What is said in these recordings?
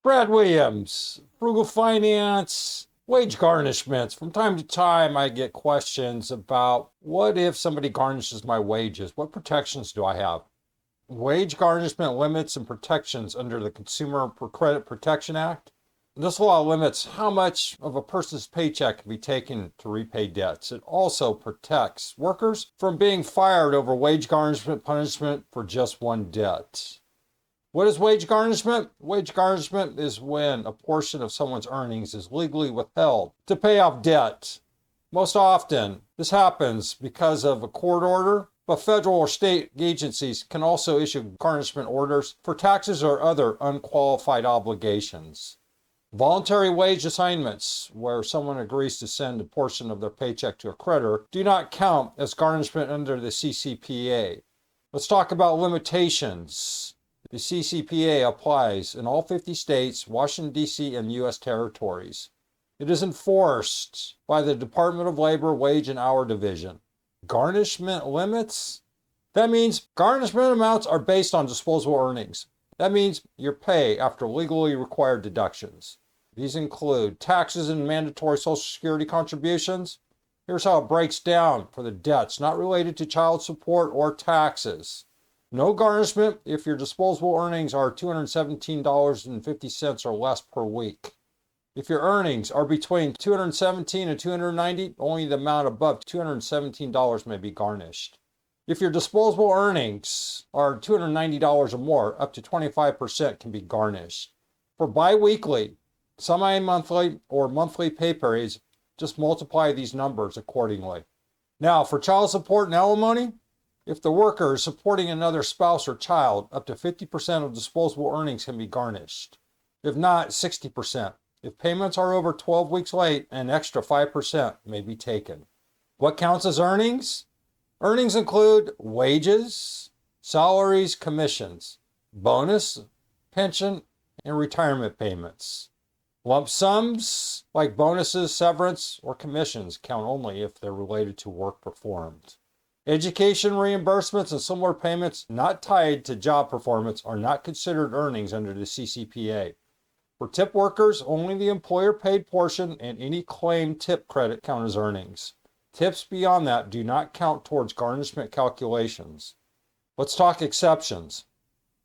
Brad Williams, Frugal Finance, wage garnishments. From time to time, I get questions about what if somebody garnishes my wages? What protections do I have? Wage garnishment limits and protections under the Consumer Credit Protection Act. This law limits how much of a person's paycheck can be taken to repay debts. It also protects workers from being fired over wage garnishment punishment for just one debt. What is wage garnishment? Wage garnishment is when a portion of someone's earnings is legally withheld to pay off debt. Most often, this happens because of a court order, but federal or state agencies can also issue garnishment orders for taxes or other unqualified obligations. Voluntary wage assignments, where someone agrees to send a portion of their paycheck to a creditor, do not count as garnishment under the CCPA. Let's talk about limitations. The CCPA applies in all 50 states, Washington, D.C., and U.S. territories. It is enforced by the Department of Labor Wage and Hour Division. Garnishment limits? That means garnishment amounts are based on disposable earnings. That means your pay after legally required deductions. These include taxes and mandatory Social Security contributions. Here's how it breaks down for the debts not related to child support or taxes. No garnishment if your disposable earnings are $217.50 or less per week. If your earnings are between $217 and $290, only the amount above $217 may be garnished. If your disposable earnings are $290 or more, up to 25% can be garnished. For biweekly, semi-monthly, or monthly pay periods, just multiply these numbers accordingly. Now, for child support and alimony, if the worker is supporting another spouse or child, up to 50% of disposable earnings can be garnished. If not, 60%. If payments are over 12 weeks late, an extra 5% may be taken. What counts as earnings? Earnings include wages, salaries, commissions, bonus, pension, and retirement payments. Lump sums, like bonuses, severance, or commissions, count only if they're related to work performed. Education reimbursements and similar payments not tied to job performance are not considered earnings under the CCPA. For tip workers, only the employer-paid portion and any claimed tip credit count as earnings. Tips beyond that do not count towards garnishment calculations. Let's talk exceptions.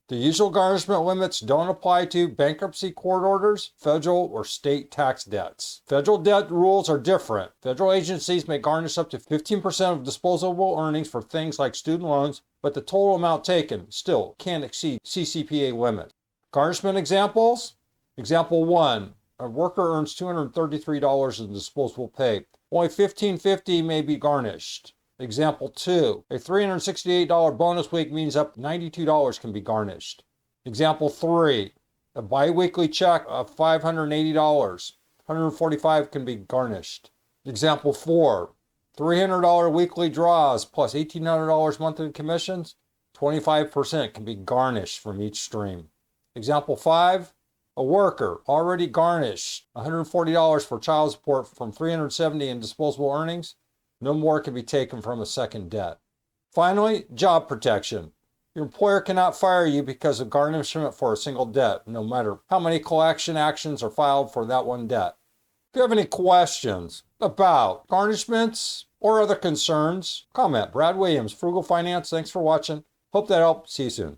The usual garnishment limits don't apply to bankruptcy court orders, federal or state tax debts. Federal debt rules are different. Federal agencies may garnish up to 15% of disposable earnings for things like student loans, but the total amount taken still can't exceed CCPA limits. Garnishment examples? Example 1. A worker earns $233 in disposable pay. Only $1,550 may be garnished. Example 2. A $368 bonus week means up to $92 can be garnished. Example 3. A biweekly check of $580. $145 can be garnished. Example 4. $300 weekly draws plus $1,800 monthly commissions. 25% can be garnished from each stream. Example 5. A worker already garnished $140 for child support from $370 in disposable earnings. No more can be taken from a second debt. Finally, job protection. Your employer cannot fire you because of garnishment for a single debt, no matter how many collection actions are filed for that one debt. If you have any questions about garnishments or other concerns, comment. Brad Williams, Frugal Finance. Thanks for watching. Hope that helped. See you soon.